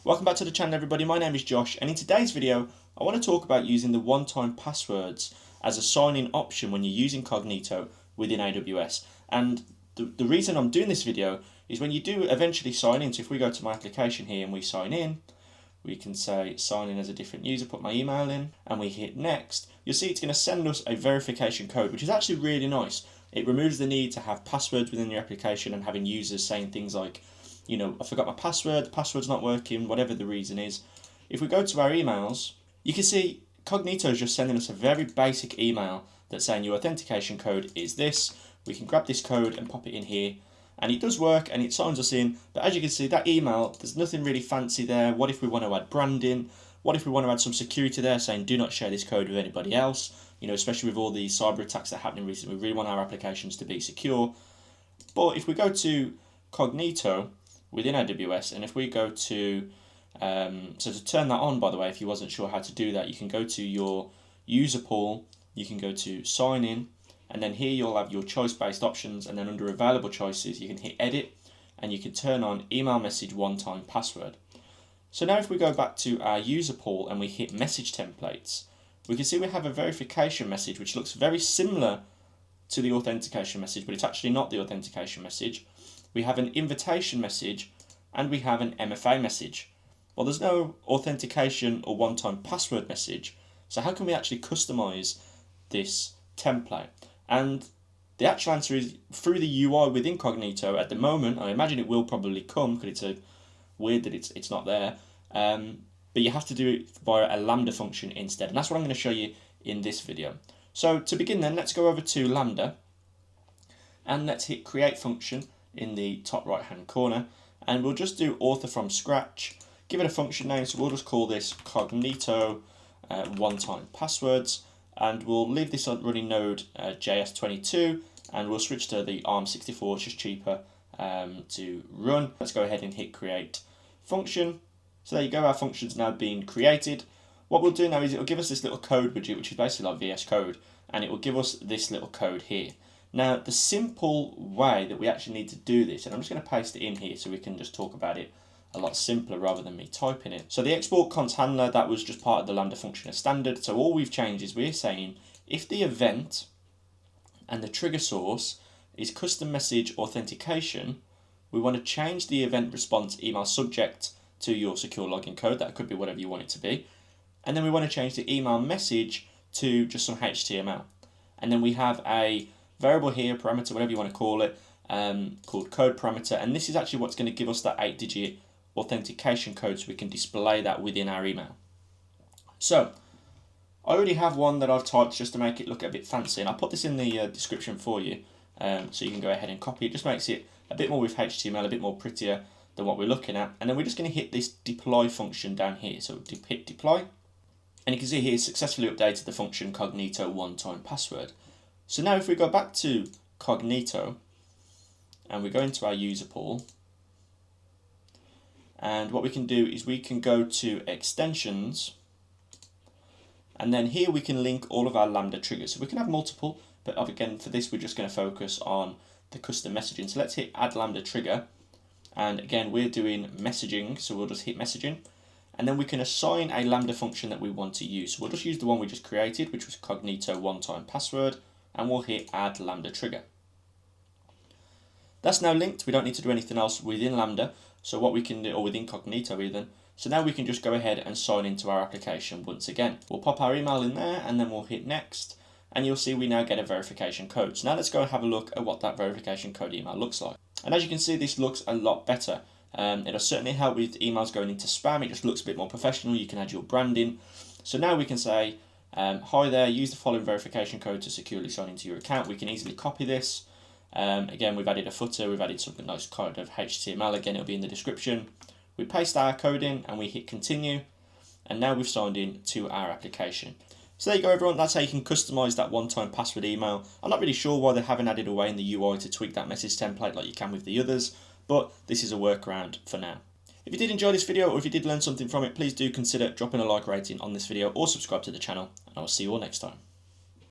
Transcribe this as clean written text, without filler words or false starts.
Welcome back to the channel everybody, my name is Josh and in today's video I want to talk about using the one-time passwords as a sign-in option when you're using Cognito within AWS. And the reason I'm doing this video is when you do eventually sign in, so if we go to my application here and we sign in, we can say sign in as a different user, put my email in and we hit next, you'll see it's going to send us a verification code, which is actually really nice. It removes the need to have passwords within your application and having users saying things like, you know, I forgot my password, the password's not working, whatever the reason is. If we go to our emails, you can see Cognito is just sending us a very basic email that's saying your authentication code is this. We can grab this code and pop it in here and it does work and it signs us in, but as you can see that email, there's nothing really fancy there. What if we want to add branding? What if we want to add some security there saying do not share this code with anybody else? You know, especially with all the cyber attacks that are happening recently, we really want our applications to be secure. But if we go to Cognito within AWS, and if we go to, so to turn that on, by the way, if you wasn't sure how to do that, you can go to your user pool, you can go to sign in, and then here you'll have your choice-based options, and then under available choices, you can hit edit, and you can turn on email message one-time password. So now if we go back to our user pool and we hit message templates, we can see we have a verification message, which looks very similar to the authentication message, but it's actually not the authentication message. We have an invitation message and we have an MFA message. Well, there's no authentication or one-time password message, so how can we actually customize this template? And the actual answer is through the UI within Cognito. At the moment, I imagine it will probably come because it's weird that it's not there, but you have to do it via a Lambda function instead, and that's what I'm going to show you in this video. So to begin then, let's go over to Lambda and let's hit create function in the top right hand corner, and we'll just do author from scratch, give it a function name, so we'll just call this Cognito one-time passwords, and we'll leave this on running node JS22 and we'll switch to the ARM64, it's just cheaper to run. Let's go ahead and hit create function. So there you go, our function's now been created. What we'll do now is it'll give us this little code widget, which is basically like VS Code, and it will give us this little code here. Now, the simple way that we actually need to do this, and I'm just going to paste it in here so we can just talk about it a lot simpler rather than me typing it. So the export const handler, that was just part of the Lambda function as standard. So all we've changed is we're saying if the event and the trigger source is custom message authentication, we want to change the event response email subject to your secure login code. That could be whatever you want it to be. And then we want to change the email message to just some HTML. And then we have a variable here, parameter, whatever you want to call it, called code parameter, and this is actually what's going to give us that 8-digit authentication code so we can display that within our email. So I already have one that I've typed just to make it look a bit fancy, and I'll put this in the description for you so you can go ahead and copy it. Just makes it a bit more with HTML, a bit more prettier than what we're looking at, and then we're just going to hit this deploy function down here. So hit deploy, and you can see here successfully updated the function Cognito one-time password. So now if we go back to Cognito and we go into our user pool, and what we can do is we can go to extensions, and then here we can link all of our Lambda triggers. So we can have multiple, but again for this we're just going to focus on the custom messaging. So let's hit add Lambda trigger, and again we're doing messaging, so we'll just hit messaging, and then we can assign a Lambda function that we want to use. So we'll just use the one we just created, which was Cognito one-time password, and we'll hit add Lambda trigger. That's now linked. We don't need to do anything else within Lambda, so what we can do, or within Cognito even, so now we can just go ahead and sign into our application once again. We'll pop our email in there and then we'll hit next, and you'll see we now get a verification code. So now let's go and have a look at what that verification code email looks like. And as you can see, this looks a lot better. It'll certainly help with emails going into spam. It just looks a bit more professional. You can add your branding. So now we can say, hi there, use the following verification code to securely sign into your account. We can easily copy this. Again, we've added a footer, we've added something nice kind of HTML, again it'll be in the description. We paste our code in and we hit continue, and now we've signed in to our application. So there you go everyone, that's how you can customize that one-time password email. I'm not really sure why they haven't added a way in the UI to tweak that message template like you can with the others, but this is a workaround for now. If you did enjoy this video, or if you did learn something from it, please do consider dropping a like rating on this video or subscribe to the channel, and I'll see you all next time.